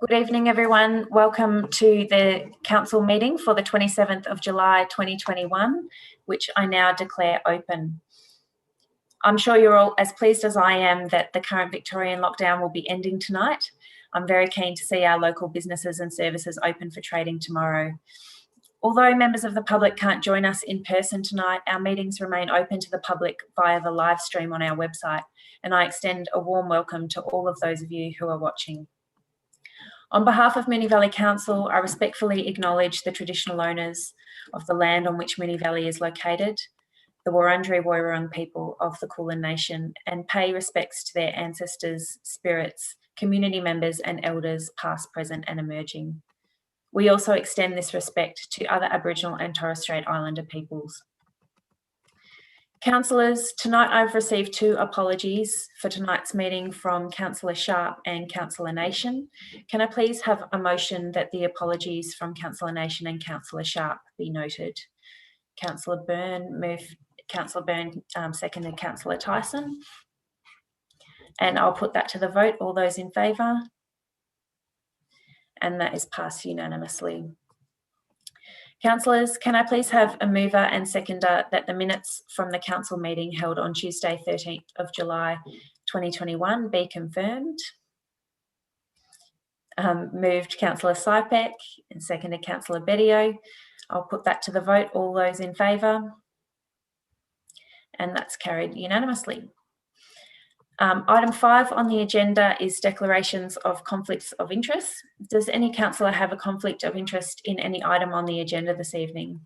Good evening, everyone. Welcome to the Council meeting for the 27th of July 2021, which I now declare open. I'm sure you're all as pleased as I am that the current Victorian lockdown will be ending tonight. I'm very keen to see our local businesses and services open for trading tomorrow. Although members of the public can't join us in person tonight, our meetings remain open to the public via the live stream on our website, and I extend a warm welcome to all of those of you who are watching. On behalf of Moonee Valley Council, I respectfully acknowledge the traditional owners of the land on which Moonee Valley is located, the Wurundjeri Woiwurrung people of the Kulin Nation, and pay respects to their ancestors, spirits, community members and elders past, present and emerging. We also extend this respect to other Aboriginal and Torres Strait Islander peoples. Councillors, tonight I've received two apologies for tonight's meeting from Councillor Sharp and Councillor Nation. Can I please have a motion that the apologies from Councillor Nation and Councillor Sharp be noted? Councillor Byrne moved, Councillor Byrne seconded Councillor Tyson. And I'll put that to the vote. All those in favour? And that is passed unanimously. Councillors, can I please have a mover and seconder that the minutes from the council meeting held on Tuesday 13th of July 2021 be confirmed? Moved Councillor Sypek and seconded Councillor Bedio. I'll put that to the vote. All those in favour? And that's carried unanimously. Item 5 on the agenda is declarations of conflicts of interest. Does any councillor have a conflict of interest in any item on the agenda this evening?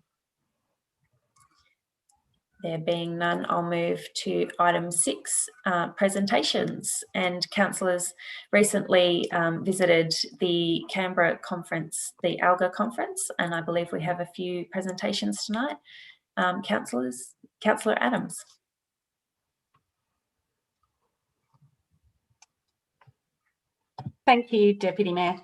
There being none, I'll move to item 6, presentations. And councillors recently visited the Canberra conference, the ALGA conference, and I believe we have a few presentations tonight. Councillors, Councillor Adams. Thank you, Deputy Mayor.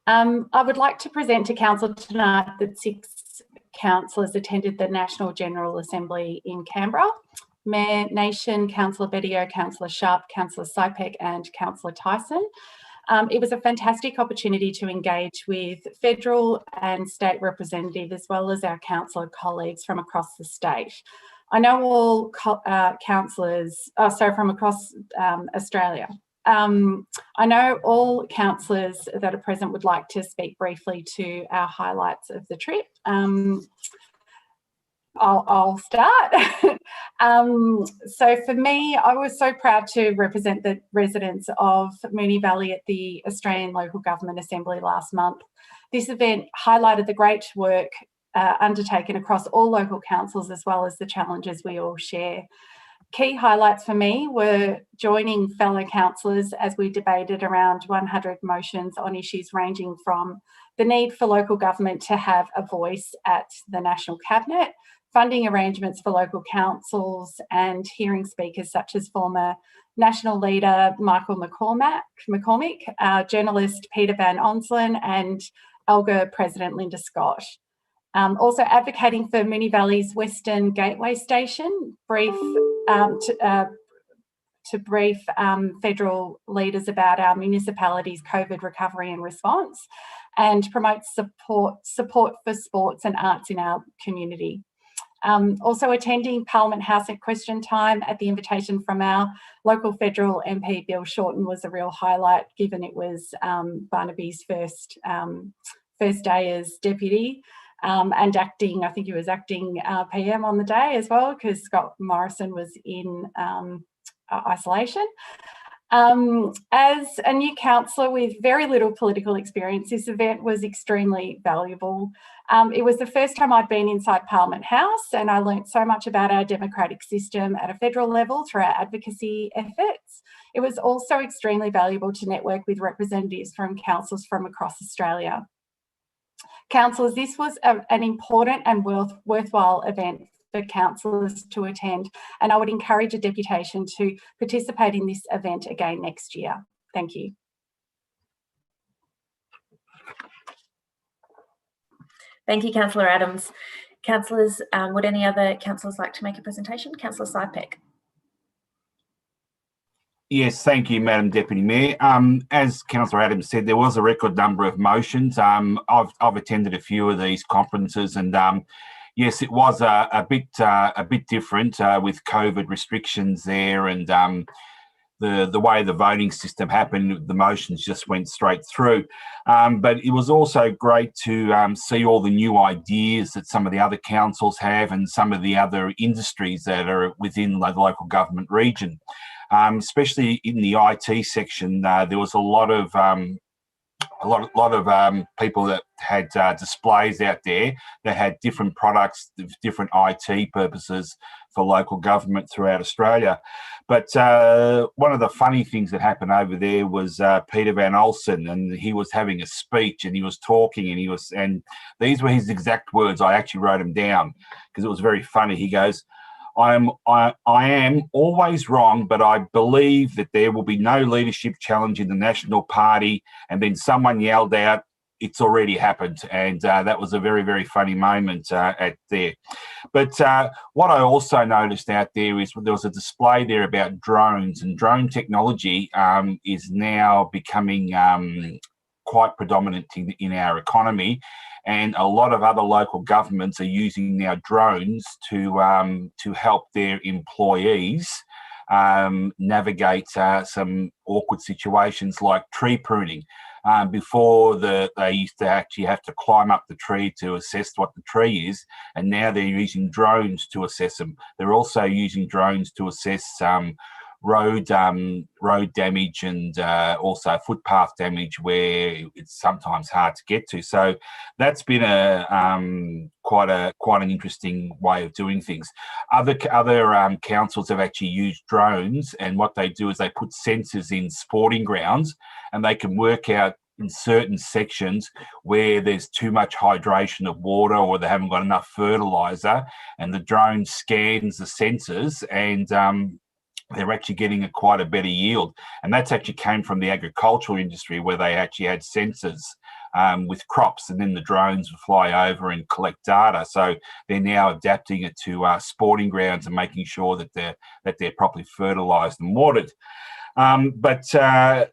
I would like to present to Council tonight that 6 councillors attended the National General Assembly in Canberra. Mayor Nation, Councillor Bedio, Councillor Sharp, Councillor Sypek and Councillor Tyson. It was a fantastic opportunity to engage with federal and state representatives as well as our councillor colleagues from across the state. I know all councillors, from across Australia. I know all councillors that are present would like to speak briefly to our highlights of the trip. I'll start. So for me, I was so proud to represent the residents of Moonee Valley at the Australian Local Government Assembly last month. This event highlighted the great work undertaken across all local councils as well as the challenges we all share. Key highlights for me were joining fellow councillors as we debated around 100 motions on issues ranging from the need for local government to have a voice at the National Cabinet, funding arrangements for local councils and hearing speakers such as former National Leader Michael McCormick, journalist Peter Van Onselen and ALGA President Linda Scott. Also advocating for Moonee Valley's Western Gateway Station, to brief federal leaders about our municipality's COVID recovery and response, and promote support for sports and arts in our community. Also attending Parliament House at question time at the invitation from our local federal MP Bill Shorten was a real highlight, given it was Barnaby's first day as deputy. And acting, I think he was acting PM on the day as well, because Scott Morrison was in isolation. As a new councillor with very little political experience, this event was extremely valuable. It was the first time I'd been inside Parliament House, and I learnt so much about our democratic system at a federal level through our advocacy efforts. It was also extremely valuable to network with representatives from councils from across Australia. Councillors, this was an important and worthwhile event for councillors to attend, and I would encourage a deputation to participate in this event again next year. Thank you. Thank you, Councillor Adams. Councillors, would any other councillors like to make a presentation? Councillor Sypek. Yes, thank you, Madam Deputy Mayor. As Councillor Adams said, there was a record number of motions. I've attended a few of these conferences, and yes, it was a bit different with COVID restrictions there, and the way the voting system happened, the motions just went straight through. But it was also great to see all the new ideas that some of the other councils have and some of the other industries that are within the local government region. Especially in the IT section, there was a lot of people that had displays out there that had different products, different IT purposes for local government throughout Australia. But one of the funny things that happened over there was Peter Van Olsen, and he was having a speech, and he was talking, and these were his exact words. I actually wrote them down because it was very funny. He goes, I am always wrong, but I believe that there will be no leadership challenge in the National Party. And then someone yelled out, "It's already happened." And that was a very, very funny moment at there. But what I also noticed out there is there was a display there about drones, and drone technology is now becoming quite predominant in our economy. And a lot of other local governments are using now drones to help their employees navigate some awkward situations like tree pruning. Before they used to actually have to climb up the tree to assess what the tree is, and now they're using drones to assess them. They're also using drones to assess road damage and also footpath damage where it's sometimes hard to get to. So that's been quite an interesting way of doing things. Other councils have actually used drones, and what they do is they put sensors in sporting grounds, and they can work out in certain sections where there's too much hydration of water or they haven't got enough fertilizer, and the drone scans the sensors, and they're actually getting quite a better yield. And that's actually came from the agricultural industry, where they actually had sensors with crops, and then the drones would fly over and collect data. So they're now adapting it to sporting grounds and making sure that they're properly fertilised and watered. But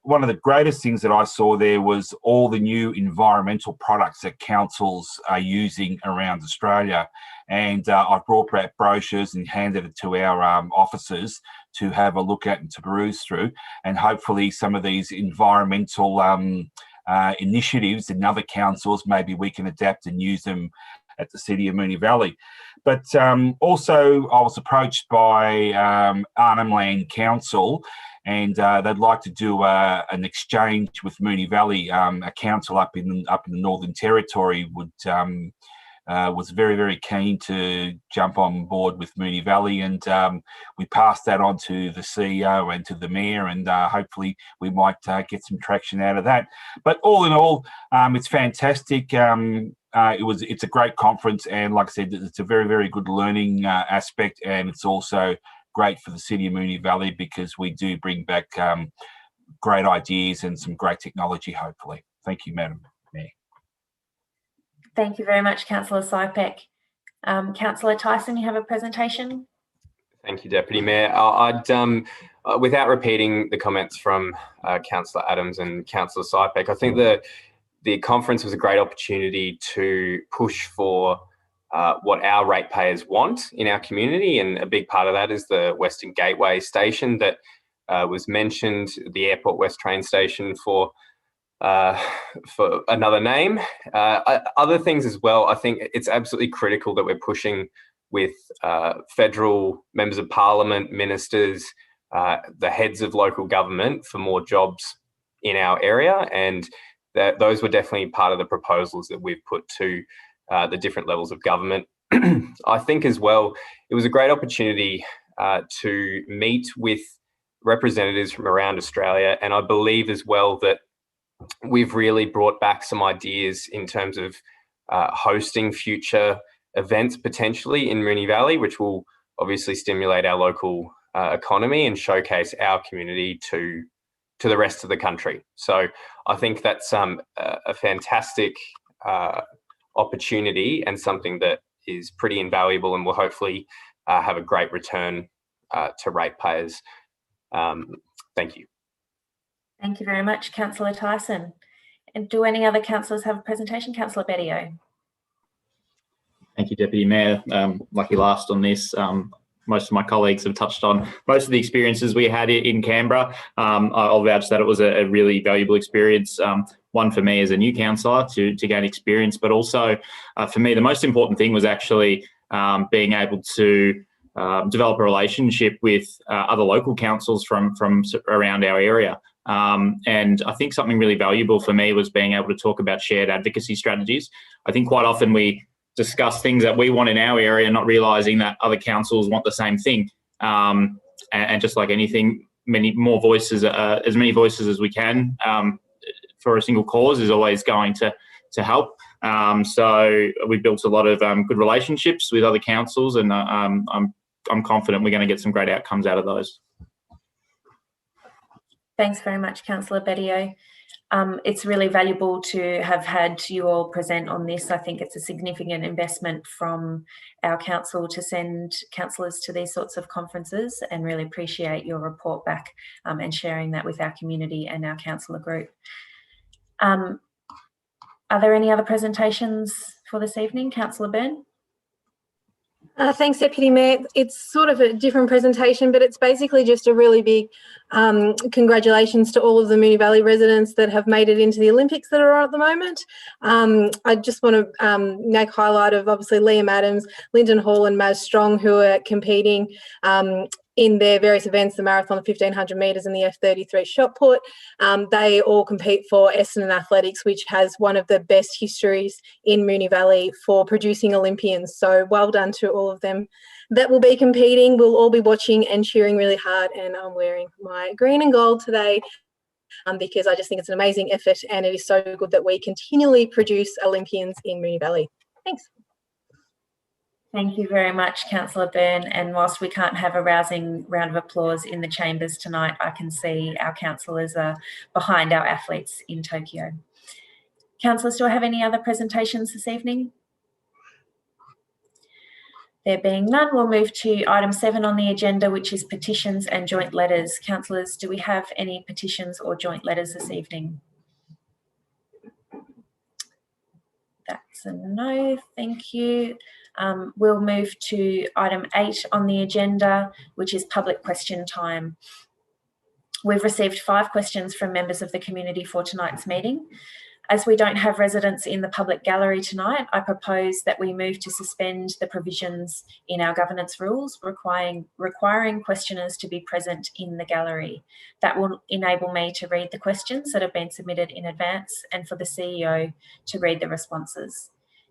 one of the greatest things that I saw there was all the new environmental products that councils are using around Australia. And I've brought back brochures and handed it to our officers to have a look at and to peruse through. And hopefully some of these environmental initiatives in other councils, maybe we can adapt and use them at the City of Moonee Valley. But also I was approached by Arnhem Land Council, and they'd like to do an exchange with Moonee Valley. A council up in the Northern Territory was very, very keen to jump on board with Moonee Valley, and we passed that on to the CEO and to the Mayor, and hopefully we might get some traction out of that. But all in all, it's fantastic. It's a great conference, and like I said, it's a very, very good learning aspect, and it's also great for the City of Moonee Valley because we do bring back great ideas and some great technology, hopefully. Thank you, Madam Mayor. Thank you very much, Councillor Sypek. Councillor Tyson, you have a presentation? Thank you, Deputy Mayor. I'd, without repeating the comments from Councillor Adams and Councillor Sypek, I think the conference was a great opportunity to push for what our ratepayers want in our community, and a big part of that is the Western Gateway station that was mentioned, the Airport West train station for another name. Other things as well, I think it's absolutely critical that we're pushing with federal members of parliament, ministers, the heads of local government for more jobs in our area, and those were definitely part of the proposals that we've put to the different levels of government. I think as well, it was a great opportunity to meet with representatives from around Australia, and I believe as well that we've really brought back some ideas in terms of hosting future events potentially in Moonee Valley, which will obviously stimulate our local economy and showcase our community to the rest of the country. So I think that's a fantastic opportunity and something that is pretty invaluable and will hopefully have a great return to ratepayers. Thank you. Thank you very much, Councillor Tyson. And do any other councillors have a presentation? Councillor Bedio. Thank you, Deputy Mayor. Lucky last on this. Most of my colleagues have touched on most of the experiences we had in Canberra. I'll vouch that it was a really valuable experience. One for me as a new councillor to gain experience, but also for me, the most important thing was actually being able to develop a relationship with other local councils from around our area. And I think something really valuable for me was being able to talk about shared advocacy strategies. I think quite often we discuss things that we want in our area, not realising that other councils want the same thing. And just like anything, many voices as we can for a single cause is always going to help. So we built a lot of good relationships with other councils, and I'm confident we're going to get some great outcomes out of those. Thanks very much, Councillor Bedio. It's really valuable to have had you all present on this. I think it's a significant investment from our council to send councillors to these sorts of conferences, and really appreciate your report back and sharing that with our community and our councillor group. Are there any other presentations for this evening? Councillor Byrne? Thanks, Deputy Mayor. It's sort of a different presentation, but it's basically just a really big congratulations to all of the Moonee Valley residents that have made it into the Olympics that are on at the moment. I just want to make highlight of obviously Liam Adams, Lyndon Hall and Maz Strong, who are competing in their various events, the marathon, the 1500 metres and the F33 shot put. They all compete for Essendon Athletics, which has one of the best histories in Moonee Valley for producing Olympians. So well done to all of them that will be competing. We'll all be watching and cheering really hard, and I'm wearing my green and gold today because I just think it's an amazing effort, and it is so good that we continually produce Olympians in Moonee Valley. Thanks. Thank you very much, Councillor Byrne. And whilst we can't have a rousing round of applause in the chambers tonight, I can see our councillors are behind our athletes in Tokyo. Councillors, do I have any other presentations this evening? There being none, we'll move to item 7 on the agenda, which is petitions and joint letters. Councillors, do we have any petitions or joint letters this evening? That's a no, thank you. We'll move to item 8 on the agenda, which is public question time. We've received 5 questions from members of the community for tonight's meeting. As we don't have residents in the public gallery tonight, I propose that we move to suspend the provisions in our governance rules requiring questioners to be present in the gallery. That will enable me to read the questions that have been submitted in advance, and for the CEO to read the responses.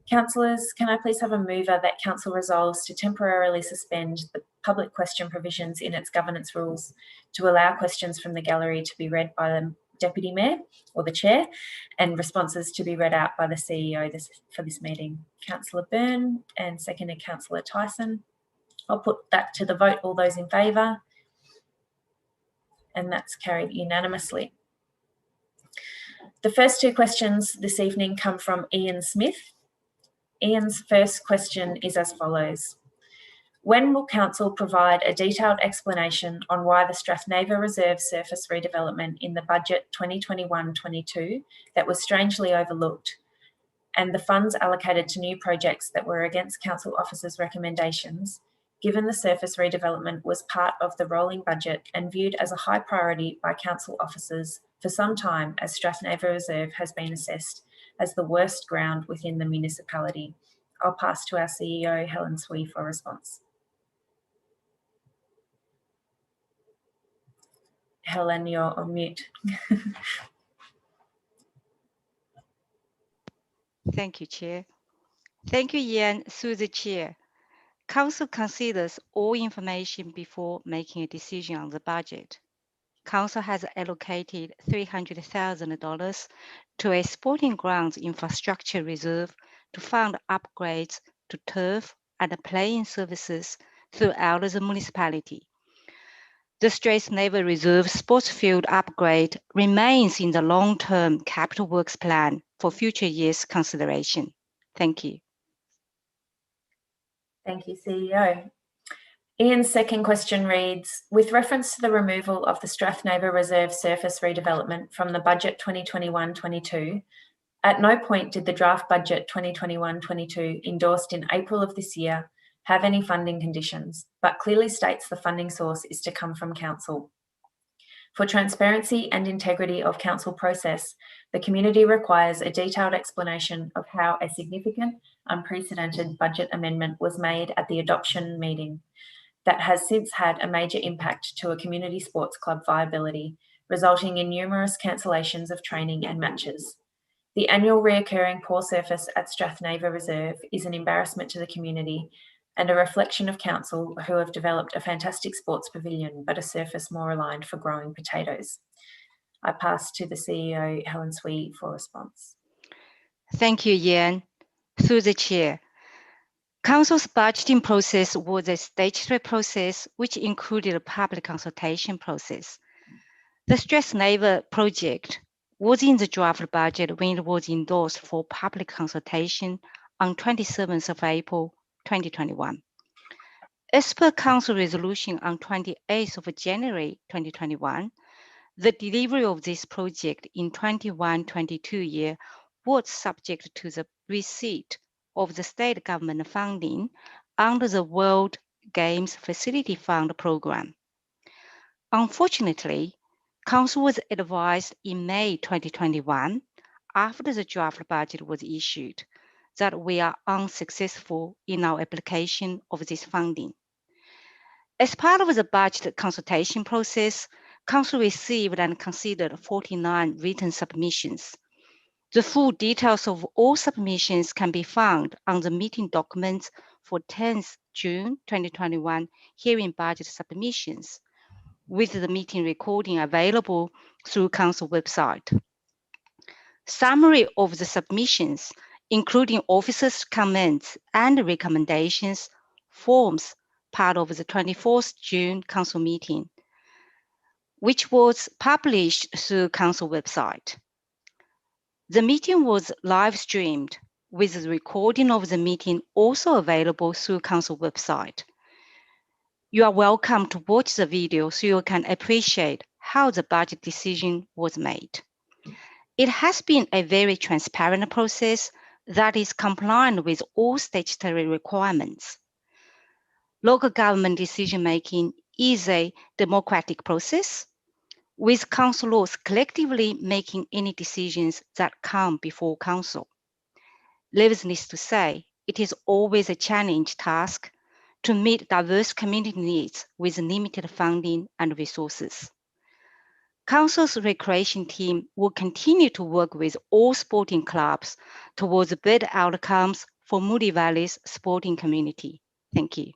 Councillors, can I please have a mover that Council resolves to temporarily suspend the public question provisions in its governance rules to allow questions from the gallery to be read by the Deputy Mayor or the Chair, and responses to be read out by the CEO for this meeting? Councillor Byrne, and seconded Councillor Tyson. I'll put that to the vote. All those in favour? And that's carried unanimously. The first 2 questions this evening come from Ian Smith. Ian's first question is as follows. When will Council provide a detailed explanation on why the Strathnava Reserve surface redevelopment in the budget 2021-22 that was strangely overlooked, and the funds allocated to new projects that were against Council officers' recommendations, given the surface redevelopment was part of the rolling budget and viewed as a high priority by Council officers for some time, as Strathnava Reserve has been assessed as the worst ground within the municipality? I'll pass to our CEO, Helen Swee, for a response. Helen, you're on mute. Thank you, Chair. Thank you, Ian. Through the Chair, Council considers all information before making a decision on the budget. Council has allocated $300,000 to a sporting grounds infrastructure reserve to fund upgrades to turf and playing services throughout the municipality. The Strathnava Reserve sports field upgrade remains in the long-term capital works plan for future years' consideration. Thank you. Thank you, CEO. Ian's second question reads, with reference to the removal of the Strathnaver Reserve surface redevelopment from the budget 2021-22, at no point did the draft budget 2021-22 endorsed in April of this year have any funding conditions, but clearly states the funding source is to come from Council. For transparency and integrity of Council process, the community requires a detailed explanation of how a significant, unprecedented budget amendment was made at the adoption meeting that has since had a major impact to a community sports club viability, resulting in numerous cancellations of training and matches. The annual reoccurring poor surface at Strathnaver Reserve is an embarrassment to the community and a reflection of Council who have developed a fantastic sports pavilion, but a surface more aligned for growing potatoes. I pass to the CEO, Helen Swee, for response. Thank you, Ian. Through the chair. Council's budgeting process was a statutory process which included a public consultation process. The Strathnaver project was in the draft budget when it was endorsed for public consultation on 27th of April 2021. As per Council resolution on 28th of January 2021, the delivery of this project in 21-22 year was subject to the receipt of the state government funding under the World Games Facility Fund program. Unfortunately, Council was advised in May 2021, after the draft budget was issued, that we are unsuccessful in our application of this funding. As part of the budget consultation process, Council received and considered 49 written submissions. The full details of all submissions can be found on the meeting documents for 10th June 2021 hearing budget submissions, with the meeting recording available through Council website. Summary of the submissions, including officers' comments and recommendations, forms part of the 24th June Council meeting, which was published through Council website. The meeting was live streamed, with the recording of the meeting also available through Council website. You are welcome to watch the video so you can appreciate how the budget decision was made. It has been a very transparent process that is compliant with all statutory requirements. Local government decision-making is a democratic process, with councillors collectively making any decisions that come before Council. Needless to say, it is always a challenge task to meet diverse community needs with limited funding and resources. Council's recreation team will continue to work with all sporting clubs towards better outcomes for Moonee Valley's sporting community. Thank you.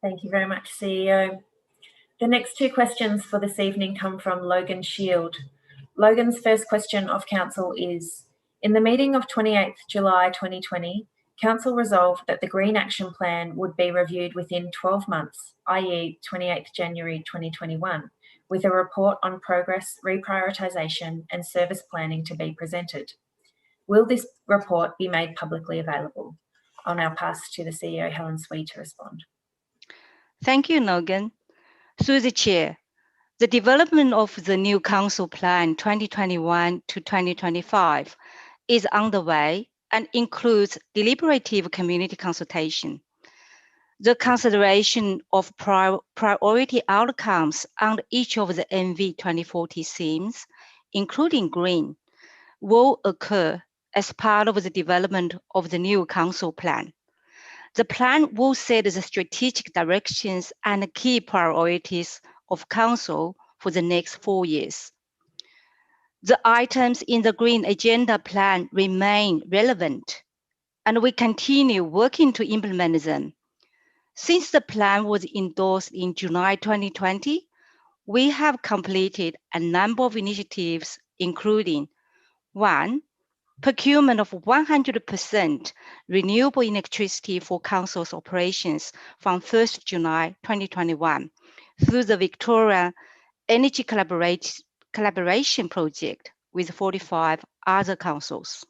Thank you very much, CEO. The next two questions for this evening come from Logan Shield. Logan's first question of Council is, in the meeting of 28th July 2020, Council resolved that the Green Action Plan would be reviewed within 12 months, i.e. 28th January 2021, with a report on progress, reprioritisation and service planning to be presented. Will this report be made publicly available? I'll now pass to the CEO, Helen Swee, to respond. Thank you, Logan. Through the chair, the development of the new Council Plan 2021 to 2025 is underway and includes deliberative community consultation. The consideration of priority outcomes under each of the MV 2040 themes, including green, will occur as part of the development of the new Council Plan. The plan will set the strategic directions and key priorities of Council for the next 4 years. The items in the Green Agenda Plan remain relevant, and we continue working to implement them. Since the plan was endorsed in July 2020, we have completed a number of initiatives, including 1, procurement of 100% renewable electricity for Council's operations from 1st July 2021 through the Victoria Energy Collaboration Project with 45 other councils.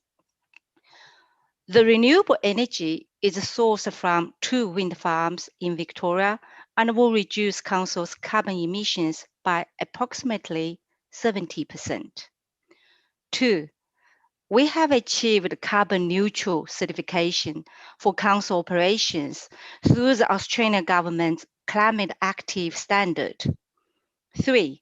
The renewable energy is sourced from 2 wind farms in Victoria and will reduce Council's carbon emissions by approximately 70%. 2, we have achieved carbon neutral certification for Council operations through the Australian government's Climate Active standard. 3,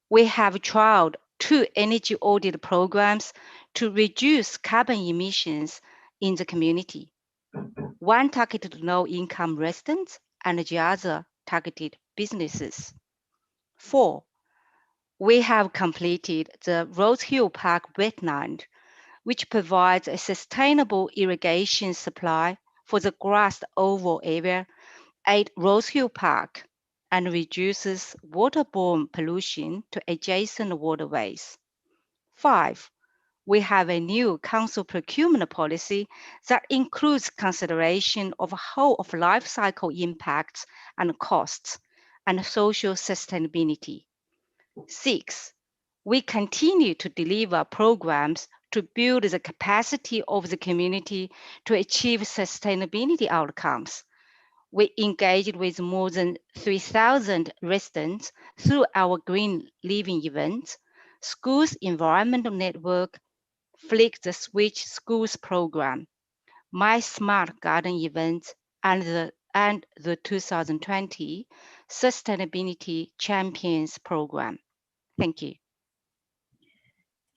we have trialed 2 energy audit programs to reduce carbon emissions in the community. One targeted low-income residents and the other targeted businesses. 4, we have completed the Rose Hill Park wetland, which provides a sustainable irrigation supply for the grassed oval area at Rose Hill Park and reduces waterborne pollution to adjacent waterways. 5, we have a new council procurement policy that includes consideration of whole of life cycle impacts and costs and social sustainability. 6, we continue to deliver programs to build the capacity of the community to achieve sustainability outcomes. We engaged with more than 3,000 residents through our Green Living events, Schools Environmental Network, Flick the Switch Schools program, My Smart Garden events, and the 2020 Sustainability Champions program. Thank you.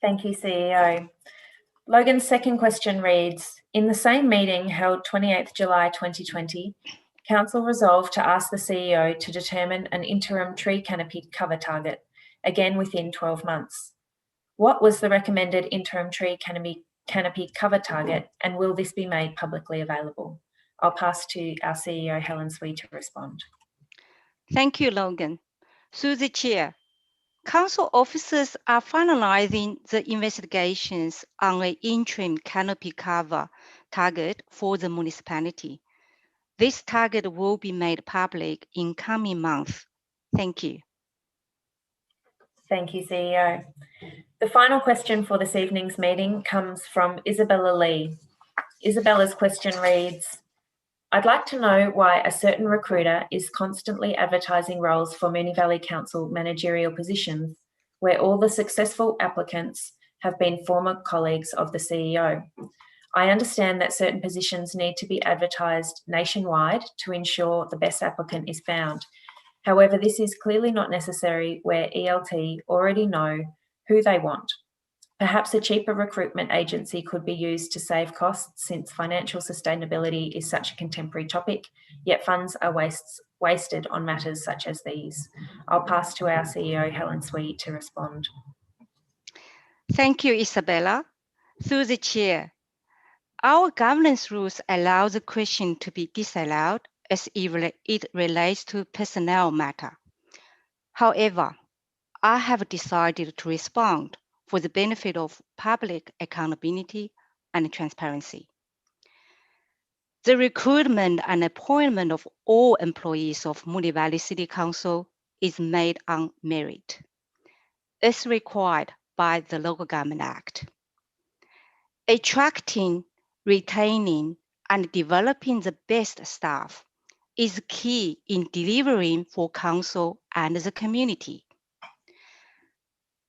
Thank you, CEO. Logan's second question reads, in the same meeting held 28th July 2020, Council resolved to ask the CEO to determine an interim tree canopy cover target, again within 12 months. What was the recommended interim tree canopy cover target, and will this be made publicly available? I'll pass to our CEO, Helen Swee, to respond. Thank you, Logan. Through the Chair, Council officers are finalising the investigations on an interim canopy cover target for the municipality. This target will be made public in coming months. Thank you. Thank you, CEO. The final question for this evening's meeting comes from Isabella Lee. Isabella's question reads, I'd like to know why a certain recruiter is constantly advertising roles for Moonee Valley Council managerial positions where all the successful applicants have been former colleagues of the CEO. I understand that certain positions need to be advertised nationwide to ensure the best applicant is found. However, this is clearly not necessary where ELT already know who they want. Perhaps a cheaper recruitment agency could be used to save costs since financial sustainability is such a contemporary topic, yet funds are wasted on matters such as these. I'll pass to our CEO, Helen Swee, to respond. Thank you, Isabella. Through the Chair, our governance rules allow the question to be disallowed as it relates to personnel matter. However, I have decided to respond for the benefit of public accountability and transparency. The recruitment and appointment of all employees of Moonee Valley City Council is made on merit, as required by the Local Government Act. Attracting, retaining, and developing the best staff is key in delivering for Council and the community.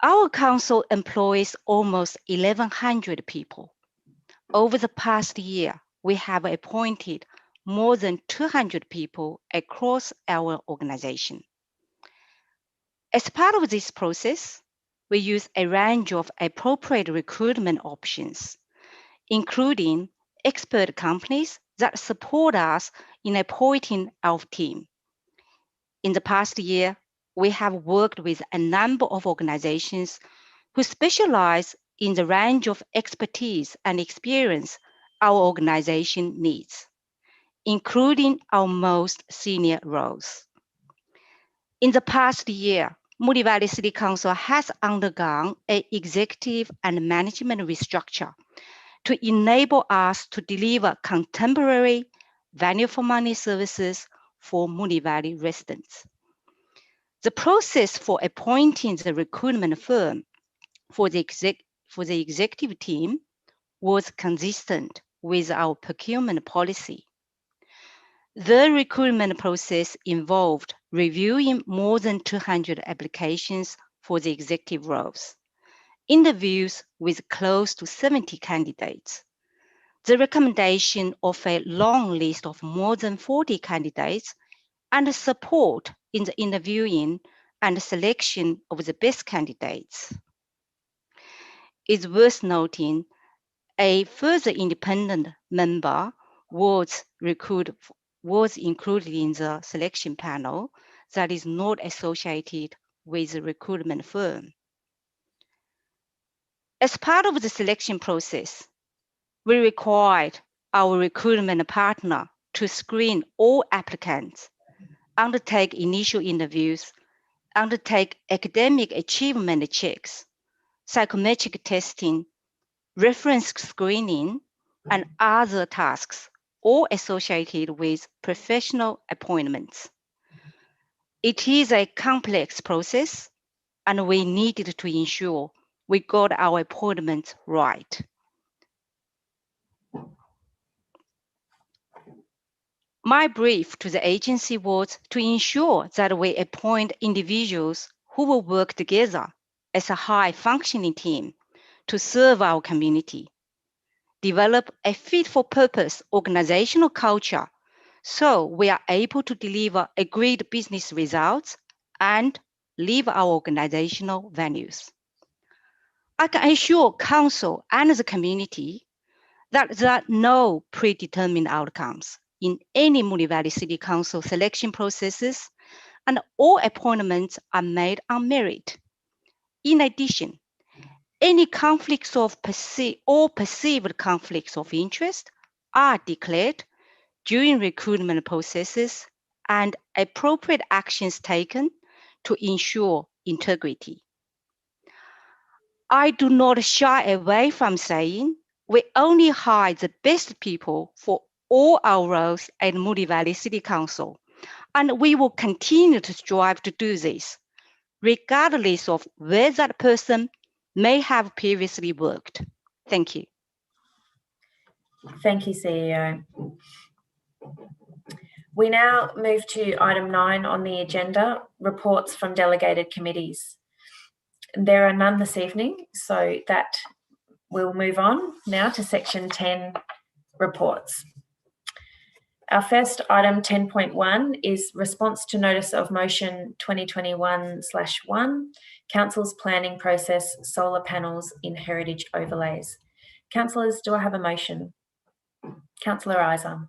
Our Council employs almost 1,100 people. Over the past year, we have appointed more than 200 people across our organisation. As part of this process, we use a range of appropriate recruitment options, including expert companies that support us in appointing our team. In the past year, we have worked with a number of organizations who specialize in the range of expertise and experience our organization needs, including our most senior roles. In the past year, Moonee Valley City Council has undergone an executive and management restructure to enable us to deliver contemporary value for money services for Moonee Valley residents. The process for appointing the recruitment firm for the executive team was consistent with our procurement policy. The recruitment process involved reviewing more than 200 applications for the executive roles, interviews with close to 70 candidates, the recommendation of a long list of more than 40 candidates, and support in the interviewing and selection of the best candidates. It's worth noting a further independent member was included in the selection panel that is not associated with the recruitment firm. As part of the selection process, we required our recruitment partner to screen all applicants, undertake initial interviews, undertake academic achievement checks, psychometric testing, reference screening, and other tasks, all associated with professional appointments. It is a complex process, and we needed to ensure we got our appointments right. My brief to the agency was to ensure that we appoint individuals who will work together as a high-functioning team to serve our community, develop a fit-for-purpose organizational culture so we are able to deliver agreed business results and live our organizational values. I can assure Council and the community that there are no predetermined outcomes in any Moonee Valley City Council selection processes, and all appointments are made on merit. In addition, any conflicts of perceived conflicts of interest are declared during recruitment processes and appropriate actions taken to ensure integrity. I do not shy away from saying we only hire the best people for all our roles at Moonee Valley City Council, and we will continue to strive to do this, regardless of where that person may have previously worked. Thank you. Thank you, CEO. We now move to item 9 on the agenda, reports from delegated committees. There are none this evening, so that we'll move on now to section 10, reports. Our first item, 10.1, is response to notice of motion 2021/1, Council's planning process, solar panels in heritage overlays. Councillors, do I have a motion? Councillor Isa.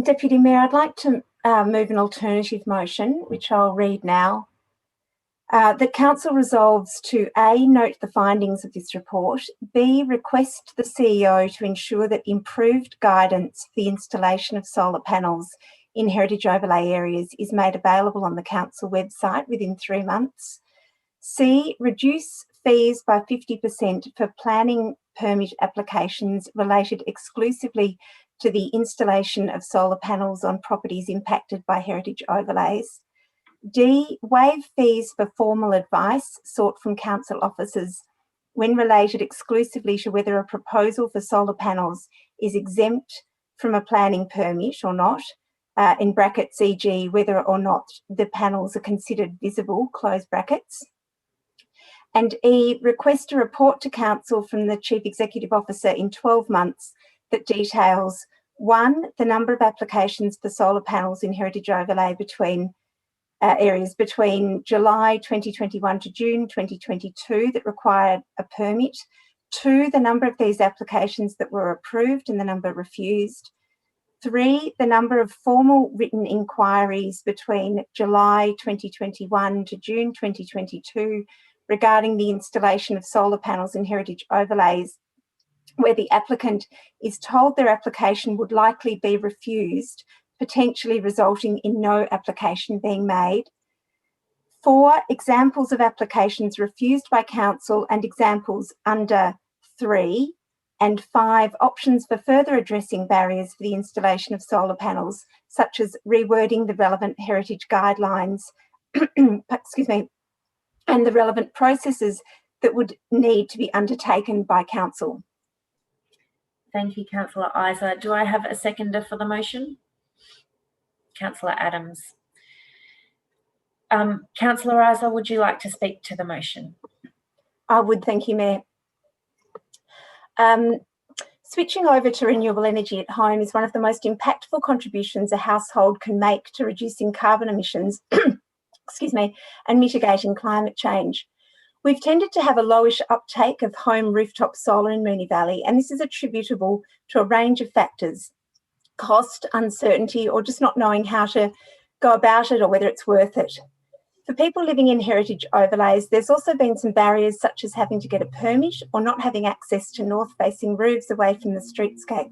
Deputy Mayor, I'd like to move an alternative motion, which I'll read now. The Council resolves to A, note the findings of this report, B, request the CEO to ensure that improved guidance for the installation of solar panels in heritage overlay areas is made available on the Council website within 3 months, C, reduce fees by 50% for planning permit applications related exclusively to the installation of solar panels on properties impacted by heritage overlays, D, waive fees for formal advice sought from council officers when related exclusively to whether a proposal for solar panels is exempt from a planning permit or not, in brackets, e.g. whether or not the panels are considered visible, close brackets. And E, request a report to council from the Chief Executive Officer in 12 months that details 1, the number of applications for solar panels in heritage overlay areas between July 2021 to June 2022 that required a permit, 2, the number of these applications that were approved and the number refused, 3, the number of formal written inquiries between July 2021 to June 2022 regarding the installation of solar panels in heritage overlays where the applicant is told their application would likely be refused, potentially resulting in no application being made. 4, examples of applications refused by council and examples under 3. And 5, options for further addressing barriers for the installation of solar panels, such as rewording the relevant heritage guidelines, excuse me, and the relevant processes that would need to be undertaken by council. Thank you, Councillor Isa. Do I have a seconder for the motion? Councillor Adams. Councillor Isa, would you like to speak to the motion? I would, thank you, Mayor. Switching over to renewable energy at home is one of the most impactful contributions a household can make to reducing carbon emissions excuse me, and mitigating climate change. We've tended to have a lowish uptake of home rooftop solar in Moonee Valley, and this is attributable to a range of factors: cost, uncertainty, or just not knowing how to go about it or whether it's worth it. For people living in heritage overlays, there's also been some barriers such as having to get a permit or not having access to north-facing roofs away from the streetscape.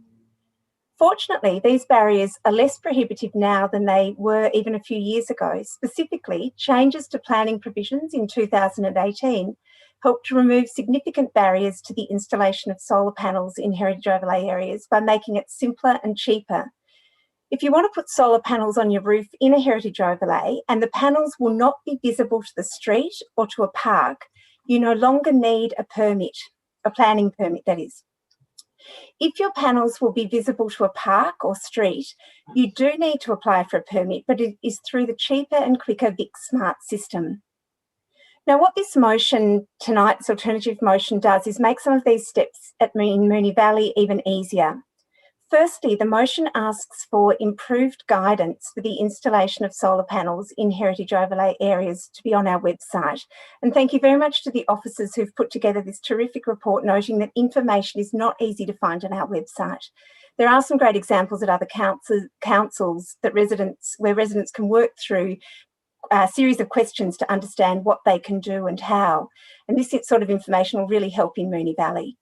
Fortunately, these barriers are less prohibitive now than they were even a few years ago. Specifically, changes to planning provisions in 2018 helped to remove significant barriers to the installation of solar panels in heritage overlay areas by making it simpler and cheaper. If you want to put solar panels on your roof in a heritage overlay and the panels will not be visible to the street or to a park, you no longer need a permit, a planning permit that is. If your panels will be visible to a park or street, you do need to apply for a permit, but it is through the cheaper and quicker Vic Smart system. Now, what this motion, tonight's alternative motion, does is make some of these steps in Moonee Valley even easier. Firstly, the motion asks for improved guidance for the installation of solar panels in heritage overlay areas to be on our website. And thank you very much to the officers who've put together this terrific report, noting that information is not easy to find on our website. There are some great examples at other councils that where residents can work through a series of questions to understand what they can do and how. And this sort of information will really help in Moonee Valley.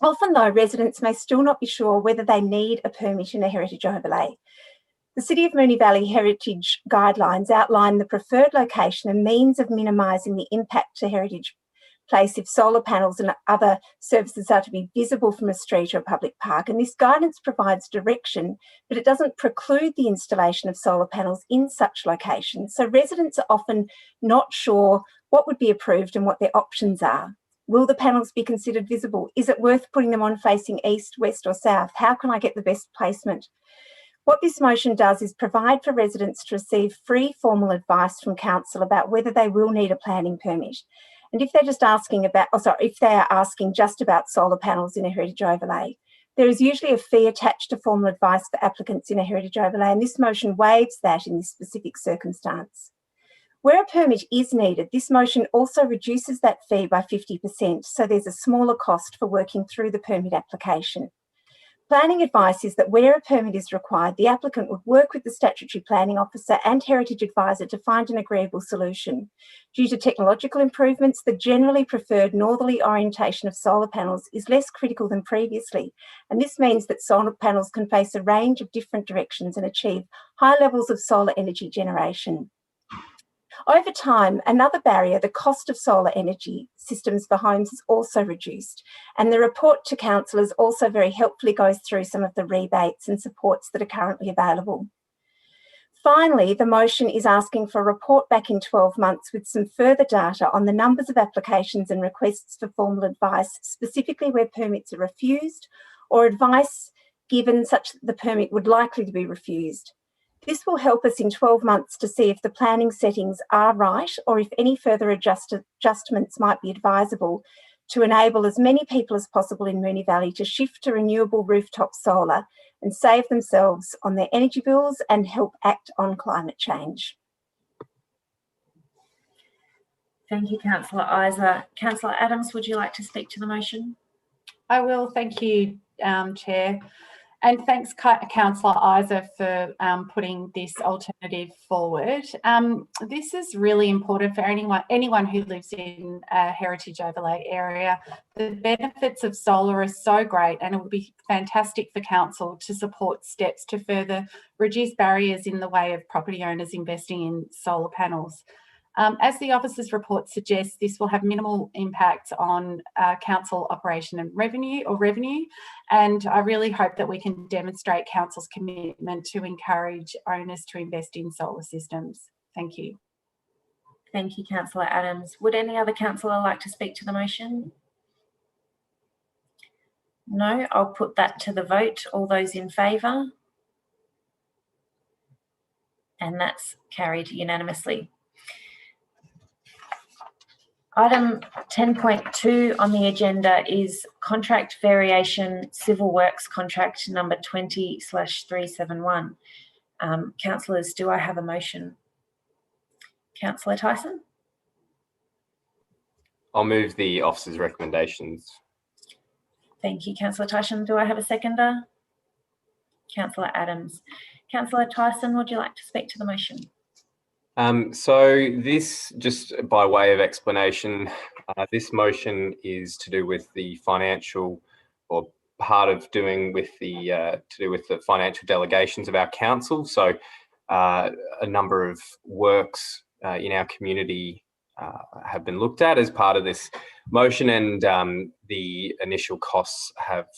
Often, though, residents may still not be sure whether they need a permit in a heritage overlay. The City of Moonee Valley Heritage Guidelines outline the preferred location and means of minimising the impact to heritage place if solar panels and other services are to be visible from a street or a public park. And this guidance provides direction, but it doesn't preclude the installation of solar panels in such locations. So residents are often not sure what would be approved and what their options are. Will the panels be considered visible? Is it worth putting them on facing east, west or south? How can I get the best placement? What this motion does is provide for residents to receive free formal advice from council about whether they will need a planning permit. And if they're just asking about, if they are asking just about solar panels in a heritage overlay, there is usually a fee attached to formal advice for applicants in a heritage overlay, and this motion waives that in this specific circumstance. Where a permit is needed, this motion also reduces that fee by 50%, so there's a smaller cost for working through the permit application. Planning advice is that where a permit is required, the applicant would work with the statutory planning officer and heritage advisor to find an agreeable solution. Due to technological improvements, the generally preferred northerly orientation of solar panels is less critical than previously, and this means that solar panels can face a range of different directions and achieve high levels of solar energy generation. Over time, another barrier, the cost of solar energy systems for homes, is also reduced. And the report to councillors also very helpfully goes through some of the rebates and supports that are currently available. Finally, the motion is asking for a report back in 12 months with some further data on the numbers of applications and requests for formal advice, specifically where permits are refused or advice given such that the permit would likely to be refused. This will help us in 12 months to see if the planning settings are right or if any further adjustments might be advisable to enable as many people as possible in Moonee Valley to shift to renewable rooftop solar and save themselves on their energy bills and help act on climate change. Thank you, Councillor Isa. Councillor Adams, would you like to speak to the motion? I will. Thank you, Chair. And thanks, Councillor Isa, for putting this alternative forward. This is really important for anyone who lives in a heritage overlay area. The benefits of solar are so great, and it would be fantastic for council to support steps to further reduce barriers in the way of property owners investing in solar panels. As the officer's report suggests, this will have minimal impact on council operation and revenue, and I really hope that we can demonstrate council's commitment to encourage owners to invest in solar systems. Thank you. Thank you, Councillor Adams. Would any other councillor like to speak to the motion? No, I'll put that to the vote. All those in favour? And that's carried unanimously. Item 10.2 on the agenda is contract variation civil works contract number 20/371. Councillors, do I have a motion? Councillor Tyson? I'll move the officer's recommendations. Thank you, Councillor Tyson. Do I have a seconder? Councillor Adams. Councillor Tyson, would you like to speak to the motion? So this, just by way of explanation, this motion is to do with the financial, or part of doing with the to do with the financial delegations of our council. So a number of works in our community have been looked at as part of this motion, and the initial costs have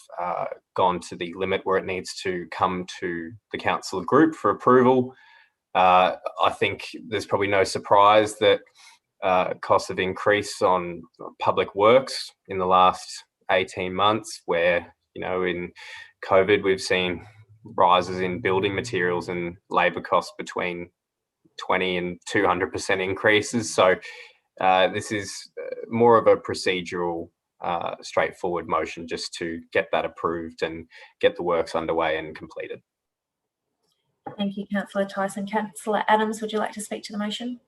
gone to the limit where it needs to come to the council group for approval. I think there's probably no surprise that costs have increased on public works in the last 18 months, where, you know, in COVID, we've seen rises in building materials and labour costs between 20 and 200% increases. So this is more of a procedural, straightforward motion just to get that approved and get the works underway and completed. Thank you, Councillor Tyson. Councillor Adams, would you like to speak to the motion?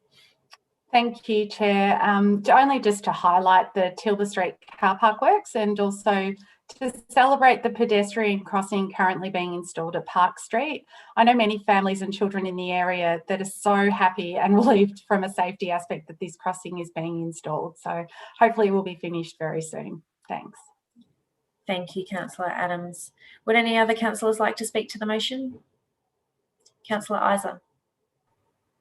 Thank you, Chair. Only just to highlight the Tilba Street car park works, and also to celebrate the pedestrian crossing currently being installed at Park Street. I know many families and children in the area that are so happy and relieved from a safety aspect that this crossing is being installed. So hopefully it will be finished very soon. Thanks. Thank you, Councillor Adams. Would any other councillors like to speak to the motion? Councillor Isa.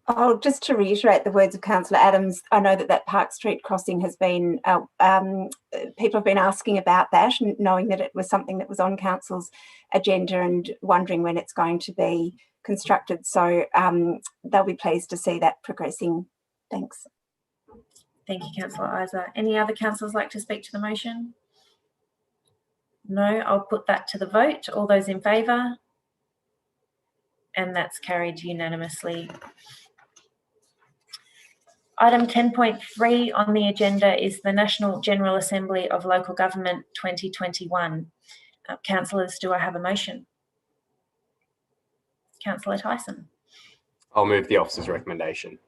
Oh, just to reiterate the words of Councillor Adams, I know that Park Street crossing has been, people have been asking about that, knowing that it was something that was on Council's agenda and wondering when it's going to be constructed. So they'll be pleased to see that progressing. Thanks. Thank you, Councillor Isa. Any other councillors like to speak to the motion? No, I'll put that to the vote. All those in favour? And that's carried unanimously. Item 10.3 on the agenda is the National General Assembly of Local Government 2021. Councillors, do I have a motion? Councillor Tyson. I'll move the officer's recommendation.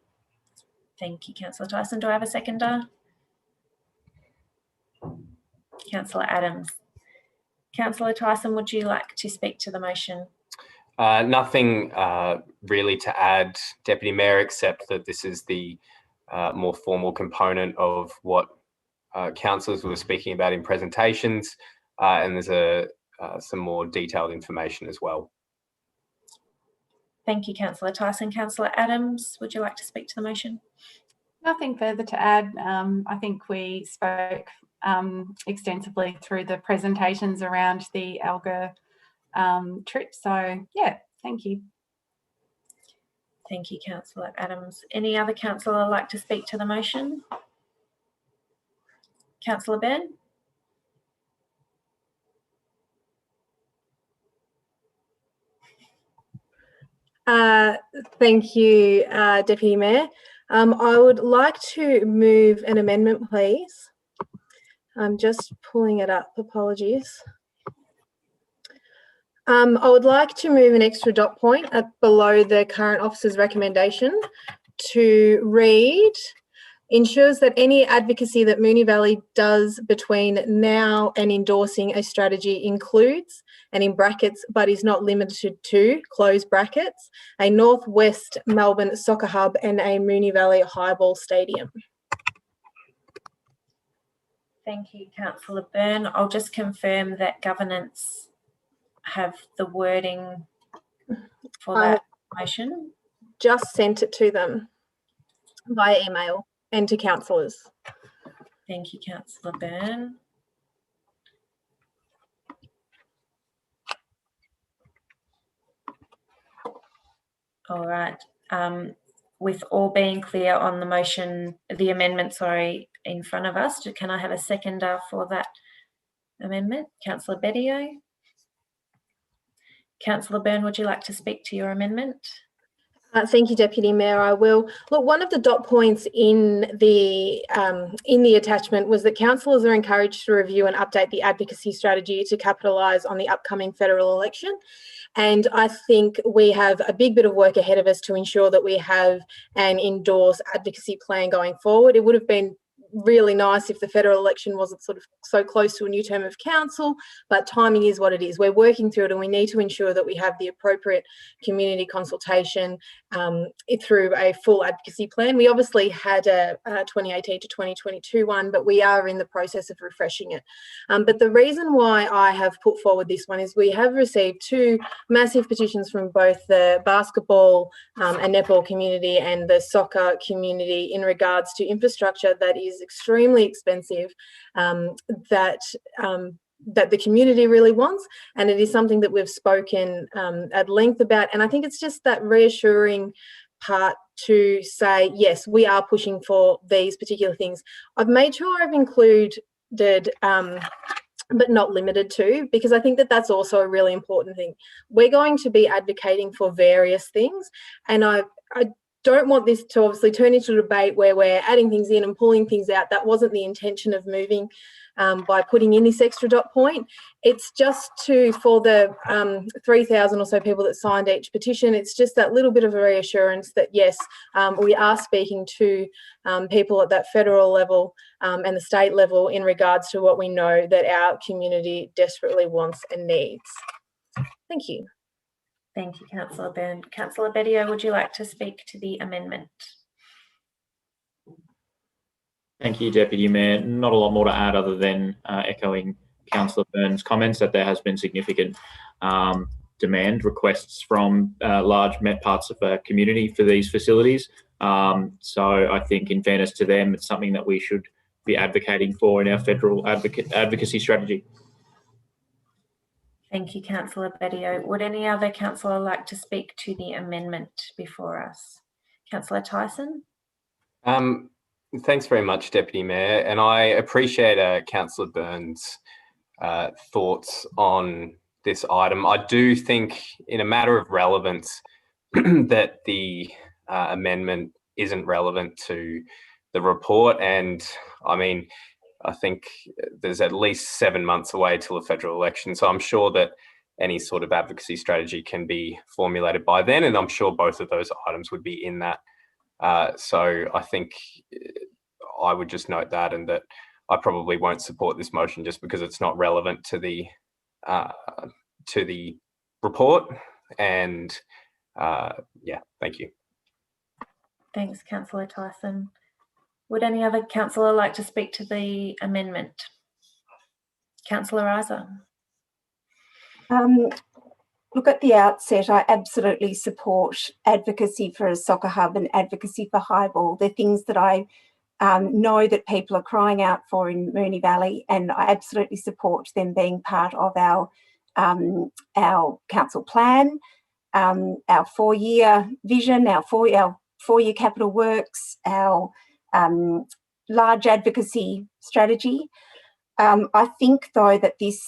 Thank you, Councillor Tyson. Do I have a seconder? Councillor Adams. Councillor Tyson, would you like to speak to the motion? Nothing really to add, Deputy Mayor, except that this is the more formal component of what councillors were speaking about in presentations, and there's some more detailed information as well. Thank you, Councillor Tyson. Councillor Adams, would you like to speak to the motion? Nothing further to add. I think we spoke extensively through the presentations around the Alga trip. So yeah, thank you. Thank you, Councillor Adams. Any other councillor like to speak to the motion? Councillor Byrne? Thank you, Deputy Mayor. I would like to move an amendment, please. I'm just pulling it up. Apologies. I would like to move an extra dot point below the current officer's recommendation to read, ensures that any advocacy that Moonee Valley does between now and endorsing a strategy includes, and in brackets, but is not limited to, close brackets, a Northwest Melbourne soccer hub and a Moonee Valley highball stadium. Thank you, Councillor Byrne. I'll just confirm that governance have the wording for that motion. Just sent it to them via email and to councillors. Thank you, Councillor Byrne. All right. With all being clear on the motion, the amendment, sorry, in front of us, can I have a seconder for that amendment? Councillor Bedio. Councillor Byrne, would you like to speak to your amendment? Thank you, Deputy Mayor. I will. Look, one of the dot points in the attachment was that councillors are encouraged to review and update the advocacy strategy to capitalise on the upcoming federal election. And I think we have a big bit of work ahead of us to ensure that we have an endorsed advocacy plan going forward. It would have been really nice if the federal election wasn't sort of so close to a new term of council, but timing is what it is. We're working through it, and we need to ensure that we have the appropriate community consultation through a full advocacy plan. We obviously had a 2018 to 2022 one, but we are in the process of refreshing it. But the reason why I have put forward this one is we have received 2 massive petitions from both the basketball and netball community and the soccer community in regards to infrastructure that is extremely expensive, that the community really wants, and it is something that we've spoken at length about. And I think it's just that reassuring part to say, yes, we are pushing for these particular things. I've made sure I've included but not limited to, because I think that that's also a really important thing. We're going to be advocating for various things, and I don't want this to obviously turn into a debate where we're adding things in and pulling things out. That wasn't the intention of moving by putting in this extra dot point. It's just for the 3,000 or so people that signed each petition, it's just that little bit of a reassurance that, yes, we are speaking to people at that federal level and the state level in regards to what we know that our community desperately wants and needs. Thank you. Thank you, Councillor Byrne. Councillor Bedio, would you like to speak to the amendment? Thank you, Deputy Mayor. Not a lot more to add other than echoing Councillor Byrne's comments that there has been significant demand requests from large parts of our community for these facilities. So I think, in fairness to them, it's something that we should be advocating for in our federal advocacy strategy. Thank you, Councillor Bedio. Would any other councillor like to speak to the amendment before us? Councillor Tyson? Thanks very much, Deputy Mayor, and I appreciate Councillor Byrne's thoughts on this item. I do think, in a matter of relevance, that the amendment isn't relevant to the report, and I mean, I think there's at least 7 months away till the federal election. So I'm sure that any sort of advocacy strategy can be formulated by then. And I'm sure both of those items would be in that. So I think I would just note that, and that I probably won't support this motion just because it's not relevant to the report. And yeah, thank you. Thanks, Councillor Tyson. Would any other councillor like to speak to the amendment? Councillor Isa. Look, at the outset, I absolutely support advocacy for a soccer hub and advocacy for highball. They're things that I know that people are crying out for in Moonee Valley, and I absolutely support them being part of our council plan, our 4-year vision, our four-year capital works, our large advocacy strategy. I think, though, that this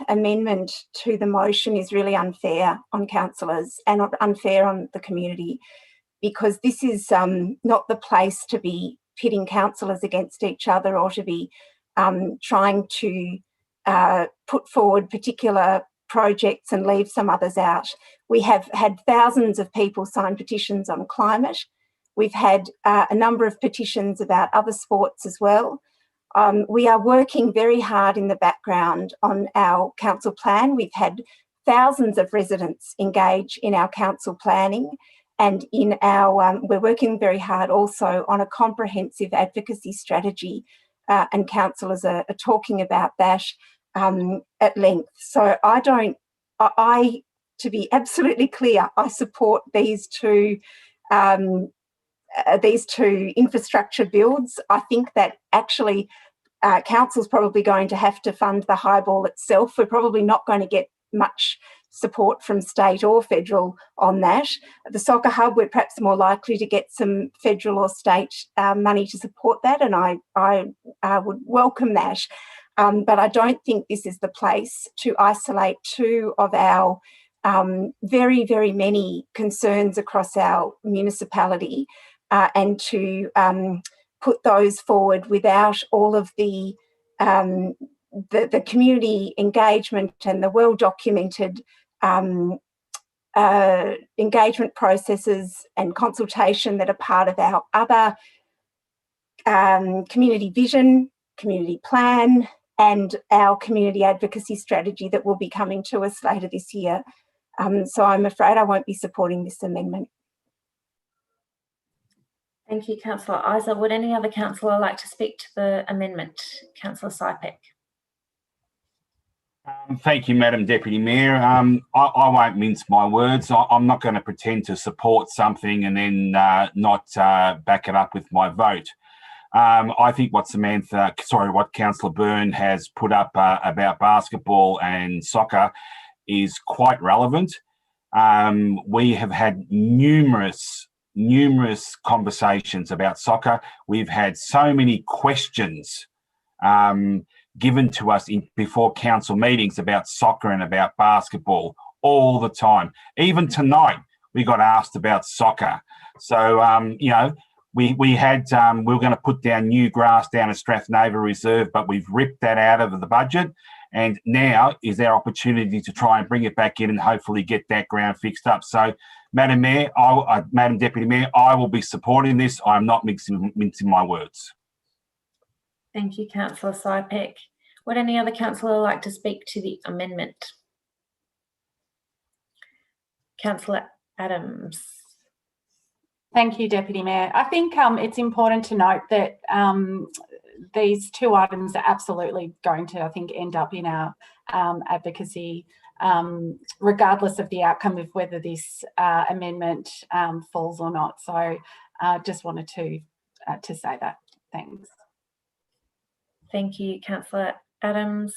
amendment to the motion is really unfair on councillors and unfair on the community, because this is not the place to be pitting councillors against each other or to be trying to put forward particular projects and leave some others out. We have had thousands of people sign petitions on climate. We've had a number of petitions about other sports as well. We are working very hard in the background on our council plan. We've had thousands of residents engage in our council planning, and in our we're working very hard also on a comprehensive advocacy strategy, and councillors are talking about that at length. So to be absolutely clear, I support these two infrastructure builds. I think that actually council's probably going to have to fund the highball itself. We're probably not going to get much support from state or federal on that. The soccer hub, we're perhaps more likely to get some federal or state money to support that, and I would welcome that. but I don't think this is the place to isolate two of our very, very many concerns across our municipality and to put those forward without all of the community engagement and the well-documented engagement processes and consultation that are part of our other community vision, community plan, and our community advocacy strategy that will be coming to us later this year. So I'm afraid I won't be supporting this amendment. Thank you, Councillor Isa. Would any other councillor like to speak to the amendment? Councillor Sypek. Thank you, Madam Deputy Mayor. I won't mince my words. I'm not going to pretend to support something and then not back it up with my vote. I think what Councillor Byrne has put up about basketball and soccer is quite relevant. We have had numerous conversations about soccer. We've had so many questions given to us before council meetings about soccer and about basketball all the time. Even tonight, we got asked about soccer. So, we were going to put down new grass down at Strathnova Reserve, but we've ripped that out of the budget. And now is our opportunity to try and bring it back in and hopefully get that ground fixed up. So, Madam Deputy Mayor, I will be supporting this. I'm not mincing my words. Thank you, Councillor Sypek. Would any other councillor like to speak to the amendment? Councillor Adams. Thank you, Deputy Mayor. I think it's important to note that these two items are absolutely going to, I think, end up in our advocacy, regardless of the outcome of whether this amendment falls or not. So just wanted to say that. Thanks. Thank you, Councillor Adams.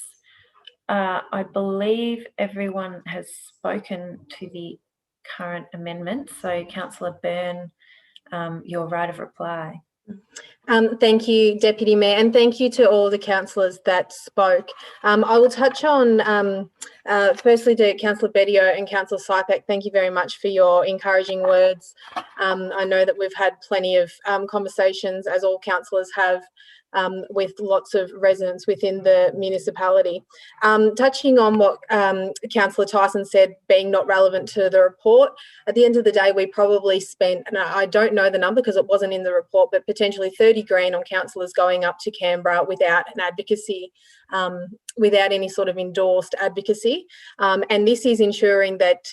I believe everyone has spoken to the current amendment. So, Councillor Byrne, your right of reply. Thank you, Deputy Mayor, and thank you to all the councillors that spoke. I will touch on, firstly, to Councillor Bedio and Councillor Sypek, thank you very much for your encouraging words. I know that we've had plenty of conversations, as all councillors have, with lots of residents within the municipality. Touching on what Councillor Tyson said, being not relevant to the report, at the end of the day, we probably spent, and I don't know the number because it wasn't in the report, but potentially 30 grand on councillors going up to Canberra without an advocacy, without any sort of endorsed advocacy. And this is ensuring that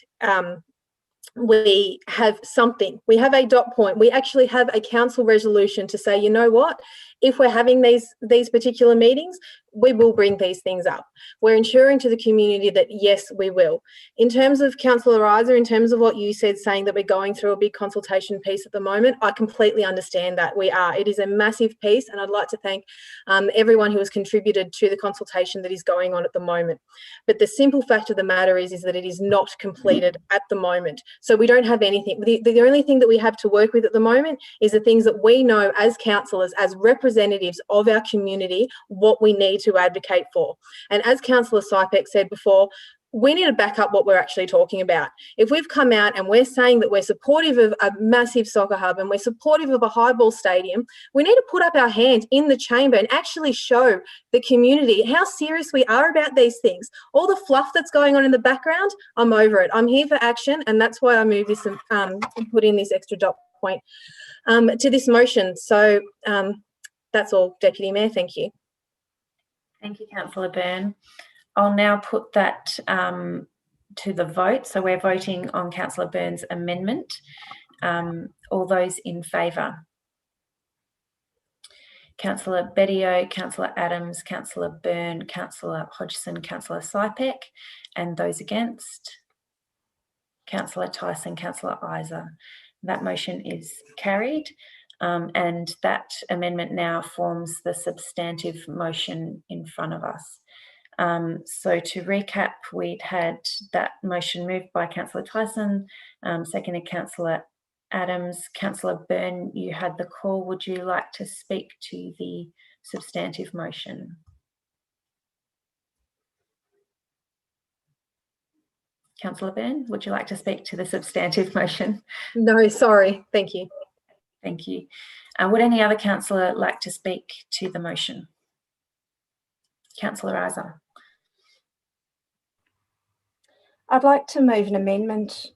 we have something. We have a dot point. We actually have a council resolution to say, you know what, if we're having these particular meetings, we will bring these things up. We're ensuring to the community that, yes, we will. In terms of Councillor Isa, in terms of what you said, saying that we're going through a big consultation piece at the moment, I completely understand that we are. It is a massive piece, and I'd like to thank everyone who has contributed to the consultation that is going on at the moment. But the simple fact of the matter is that it is not completed at the moment. So we don't have anything. The only thing that we have to work with at the moment is the things that we know as councillors, as representatives of our community, what we need to advocate for. And as Councillor Sypek said before, we need to back up what we're actually talking about. If we've come out and we're saying that we're supportive of a massive soccer hub and we're supportive of a highball stadium, we need to put up our hands in the chamber and actually show the community how serious we are about these things. All the fluff that's going on in the background, I'm over it. I'm here for action, and that's why I move this and put in this extra dot point to this motion. So that's all, Deputy Mayor. Thank you. Thank you, Councillor Byrne. I'll now put that to the vote. So we're voting on Councillor Byrne's amendment. All those in favour? Councillor Bedio, Councillor Adams, Councillor Byrne, Councillor Hodgson, Councillor Sypek, and those against? Councillor Tyson, Councillor Isa. That motion is carried. And that amendment now forms the substantive motion in front of us. So to recap, we'd had that motion moved by Councillor Tyson, seconded Councillor Adams. Councillor Byrne, you had the call. Would you like to speak to the substantive motion? Councillor Byrne, would you like to speak to the substantive motion? No, sorry. Thank you. Thank you. Would any other councillor like to speak to the motion? Councillor Isa. I'd like to move an amendment,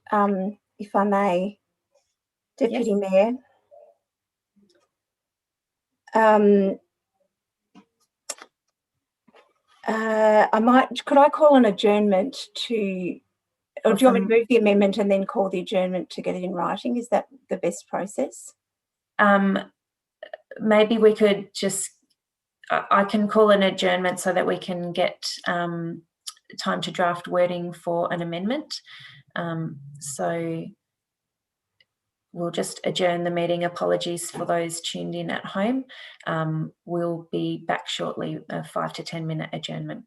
if I may, Deputy Mayor. Could I call an adjournment to, or do you want me to move the amendment and then call the adjournment to get it in writing? Is that the best process? Maybe we could just, I can call an adjournment so that we can get time to draft wording for an amendment. So we'll just adjourn the meeting. Apologies for those tuned in at home. We'll be back shortly, a 5 to 10 minute adjournment.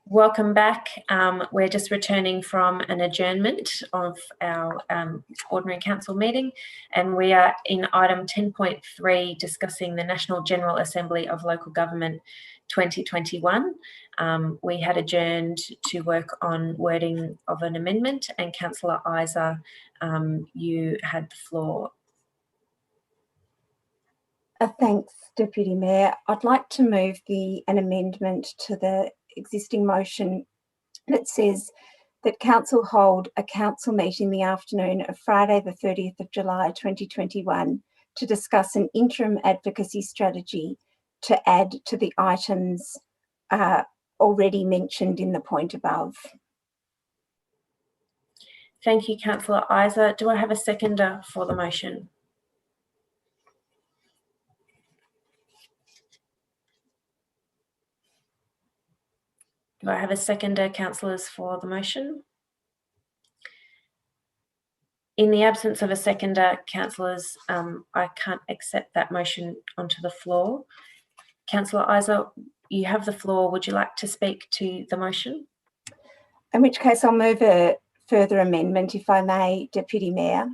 Welcome back. We're just returning from an adjournment of our ordinary council meeting, and we are in item 10.3 discussing the National General Assembly of Local Government 2021. We had adjourned to work on wording of an amendment, and Councillor Isa, you had the floor. Thanks, Deputy Mayor. I'd like to move an amendment to the existing motion that says that Council hold a council meeting the afternoon of Friday the 30th of July 2021 to discuss an interim advocacy strategy to add to the items already mentioned in the point above. Thank you, Councillor Isa. Do I have a seconder for the motion? Do I have a seconder, councillors, for the motion? In the absence of a seconder, councillors, I can't accept that motion onto the floor. Councillor Isa, you have the floor. Would you like to speak to the motion? In which case I'll move a further amendment, if I may, Deputy Mayor.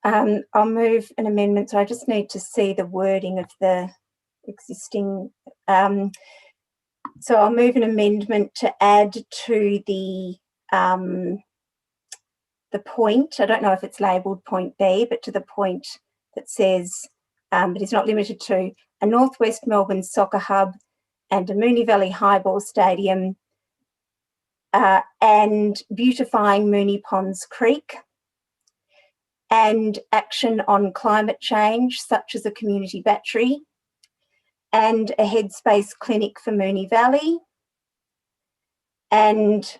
I'll move an amendment, so I just need to see the wording of the existing. So I'll move an amendment to add to the point, I don't know if it's labelled point B, but to the point that says, but is not limited to, a Northwest Melbourne soccer hub and a Moonee Valley Highball Stadium and beautifying Moonee Ponds Creek, and action on climate change such as a community battery, and a headspace clinic for Moonee Valley, and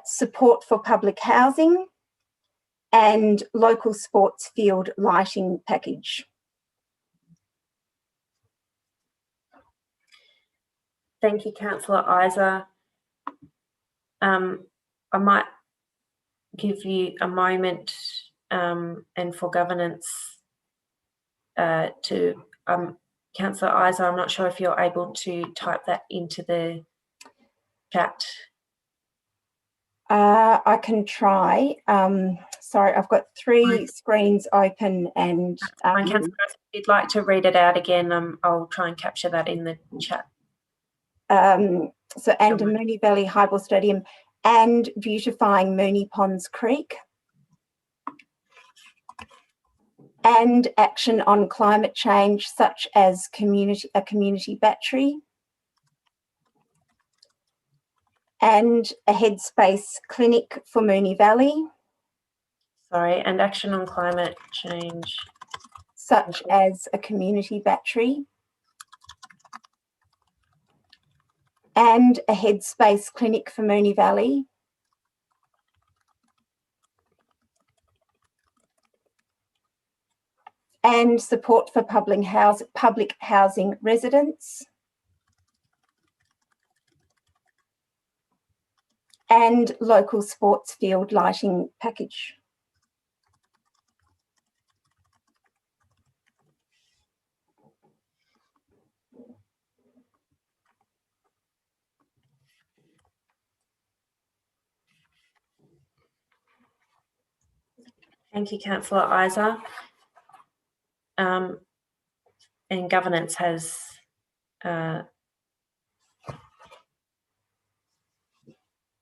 support for public housing, and local sports field lighting package. Thank you, Councillor Isa. I might give you a moment and for governance to Councillor Isa, I'm not sure if you're able to type that into the chat. I can try. Sorry, I've got three screens open, and Councillor, if you'd like to read it out again, I'll try and capture that in the chat. So, and a Moonee Valley Highball Stadium and beautifying Moonee Ponds Creek, and action on climate change such as a community battery, and a headspace clinic for Moonee Valley. Sorry, and action on climate change such as a community battery, and a headspace clinic for Moonee Valley, and support for public housing residents, and local sports field lighting package. Thank you, Councillor Isa. And governance has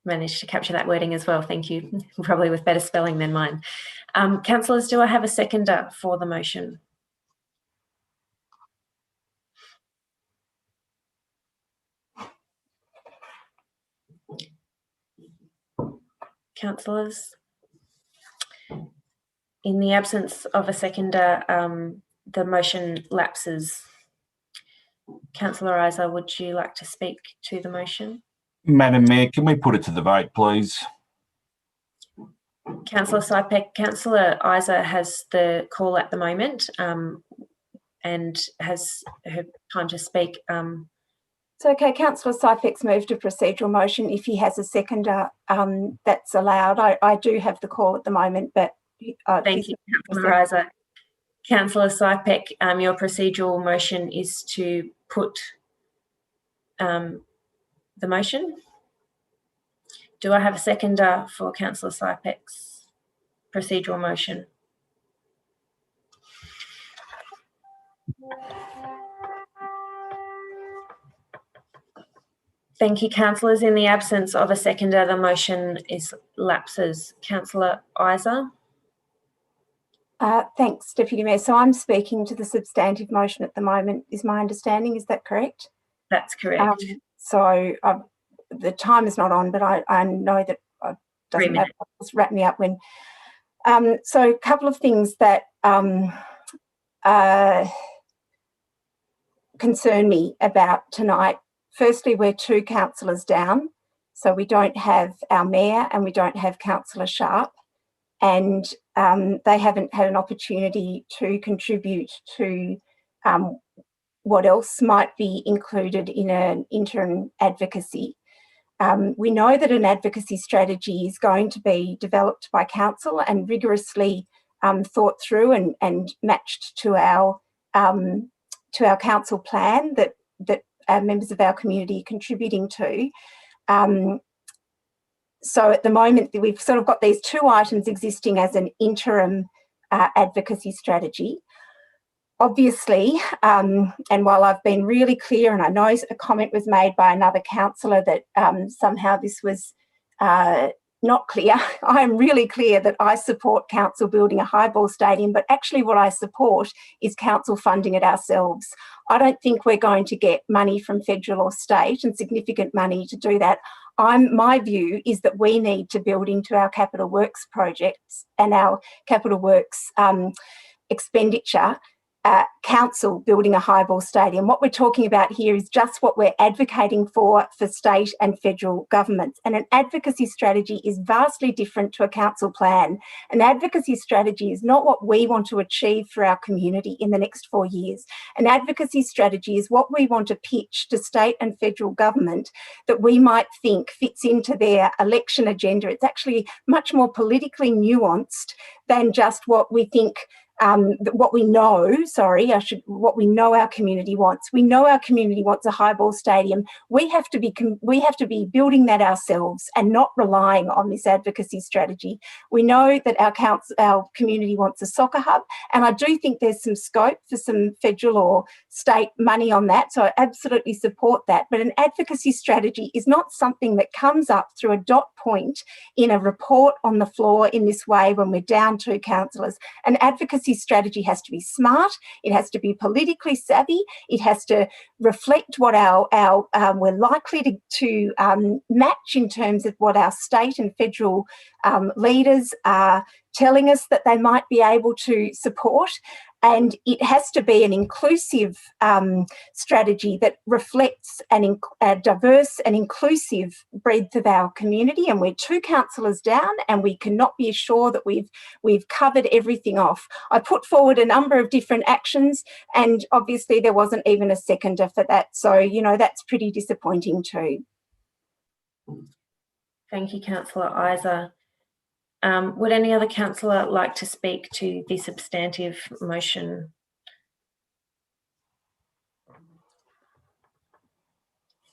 managed to capture that wording as well. Thank you. Probably with better spelling than mine. Councillors, do I have a seconder for the motion? Councillors? In the absence of a seconder, the motion lapses. Councillor Isa, would you like to speak to the motion? Madam Mayor, can we put it to the vote, please? Councillor Sypek, Councillor Isa has the call at the moment and has her time to speak. It's okay, Councillor Sypek's moved a procedural motion. If he has a seconder, that's allowed. I do have the call at the moment, but thank you, Councillor Isa. Councillor Sypek, your procedural motion is to put the motion? Do I have a seconder for Councillor Sypek's procedural motion? Thank you, councillors. In the absence of a seconder, the motion lapses. Councillor Isa. Thanks, Deputy Mayor. So I'm speaking to the substantive motion at the moment, is my understanding. Is that correct? That's correct. The time is not on, but I know that it doesn't matter. Just wrap me up when. So a couple of things that concern me about tonight. Firstly, we're 2 councillors down, so we don't have our mayor and we don't have Councillor Sharp, and they haven't had an opportunity to contribute to what else might be included in an interim advocacy. We know that an advocacy strategy is going to be developed by council and rigorously thought through and matched to our council plan that members of our community are contributing to. So at the moment, we've sort of got these 2 items existing as an interim advocacy strategy. Obviously, and while I've been really clear, and I know a comment was made by another councillor that somehow this was not clear, I am really clear that I support council building a highball stadium, but actually what I support is council funding it ourselves. I don't think we're going to get money from federal or state, and significant money, to do that. My view is that we need to build into our capital works projects and our capital works expenditure council building a highball stadium. What we're talking about here is just what we're advocating for state and federal governments. And an advocacy strategy is vastly different to a council plan. An advocacy strategy is not what we want to achieve for our community in the next 4 years. An advocacy strategy is what we want to pitch to state and federal government that we might think fits into their election agenda. It's actually much more politically nuanced than just what we think what we know our community wants. We know our community wants a highball stadium. We have to be building that ourselves and not relying on this advocacy strategy. We know that our community wants a soccer hub, and I do think there's some scope for some federal or state money on that, so I absolutely support that. But an advocacy strategy is not something that comes up through a dot point in a report on the floor in this way when we're down 2 councillors. An advocacy strategy has to be smart, it has to be politically savvy, it has to reflect what we're likely to match in terms of what our state and federal leaders are telling us that they might be able to support. And it has to be an inclusive strategy that reflects a diverse and inclusive breadth of our community. And we're 2 councillors down, and we cannot be assured that we've covered everything off. I put forward a number of different actions, and obviously there wasn't even a seconder for that. So, you know, that's pretty disappointing too. Thank you, Councillor Isa. Would any other councillor like to speak to the substantive motion?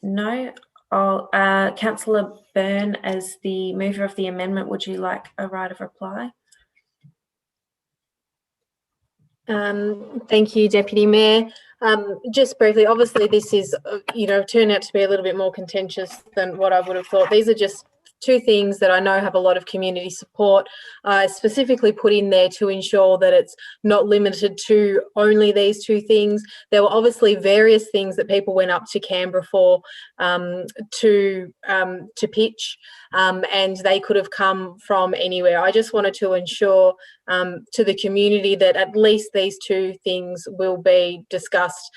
No. Councillor Byrne, as the mover of the amendment, would you like a right of reply? Thank you, Deputy Mayor. Just briefly, obviously this is, turned out to be a little bit more contentious than what I would have thought. These are just 2 things that I know have a lot of community support. I specifically put in there to ensure that it's not limited to only these 2 things. There were obviously various things that people went up to Canberra for to pitch, and they could have come from anywhere. I just wanted to ensure to the community that at least these 2 things will be discussed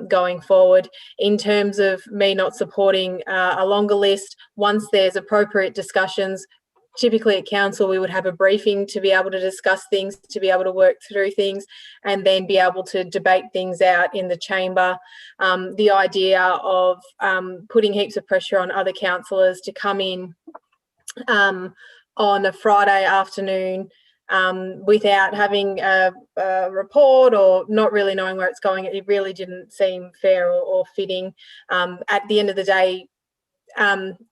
going forward. In terms of me not supporting a longer list, once there's appropriate discussions, typically at council we would have a briefing to be able to discuss things, to be able to work through things, and then be able to debate things out in the chamber. The idea of putting heaps of pressure on other councillors to come in on a Friday afternoon without having a report or not really knowing where it's going. It really didn't seem fair or fitting. At the end of the day,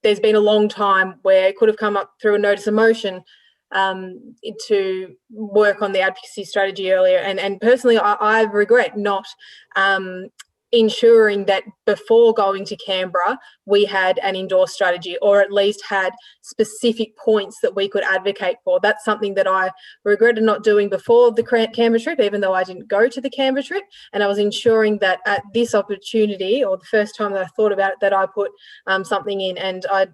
there's been a long time where it could have come up through a notice of motion to work on the advocacy strategy earlier. And personally, I regret not ensuring that before going to Canberra, we had an endorsed strategy, or at least had specific points that we could advocate for. That's something that I regretted not doing before the Canberra trip, even though I didn't go to the Canberra trip. And I was ensuring that at this opportunity, or the first time that I thought about it, that I put something in. And I,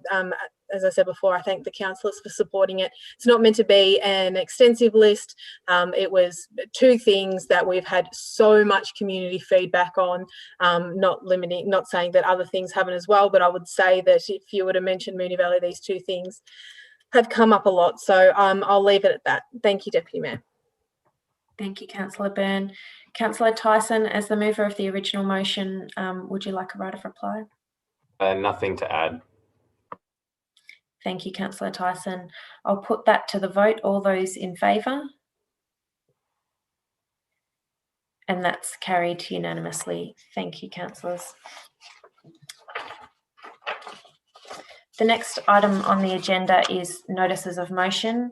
as I said before, I thank the councillors for supporting it. It's not meant to be an extensive list. It was 2 things that we've had so much community feedback on, not saying that other things haven't as well, but I would say that if you were to mention Moonee Valley, these 2 things have come up a lot. So I'll leave it at that. Thank you, Deputy Mayor. Thank you, Councillor Byrne. Councillor Tyson, as the mover of the original motion, would you like a right of reply? Nothing to add. Thank you, Councillor Tyson. I'll put that to the vote. All those in favour? And that's carried unanimously. Thank you, councillors. The next item on the agenda is notices of motion,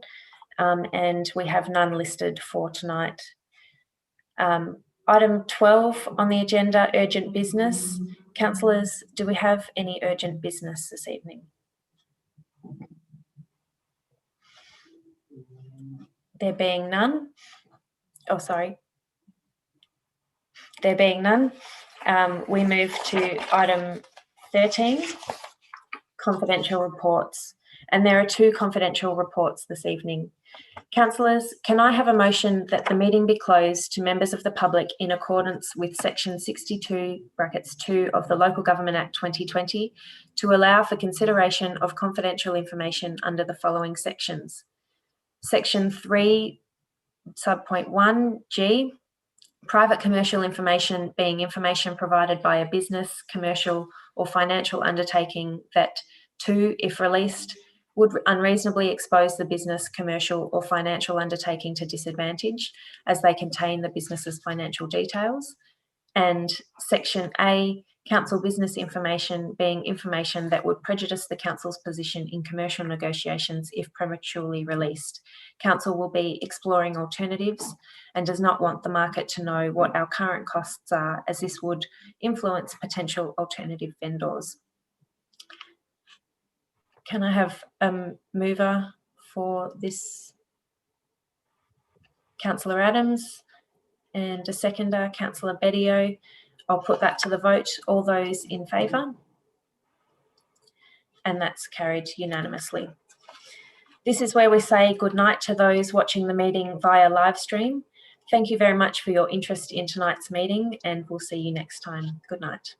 and we have none listed for tonight. Item 12 on the agenda, urgent business. Councillors, do we have any urgent business this evening? There being none, there being none, we move to item 13, confidential reports. And there are 2 confidential reports this evening. Councillors, can I have a motion that the meeting be closed to members of the public in accordance with section 62(2) of the Local Government Act 2020 to allow for consideration of confidential information under the following sections. Section 3, subpoint 1G, private commercial information being information provided by a business, commercial or financial undertaking that 2, if released, would unreasonably expose the business, commercial or financial undertaking to disadvantage as they contain the business's financial details. And section A, council business information being information that would prejudice the council's position in commercial negotiations if prematurely released. Council will be exploring alternatives and does not want the market to know what our current costs are, as this would influence potential alternative vendors. Can I have a mover for this? Councillor Adams, and a seconder, Councillor Bedio. I'll put that to the vote. All those in favour? And that's carried unanimously. This is where we say good night to those watching the meeting via live stream. Thank you very much for your interest in tonight's meeting, and we'll see you next time. Good night.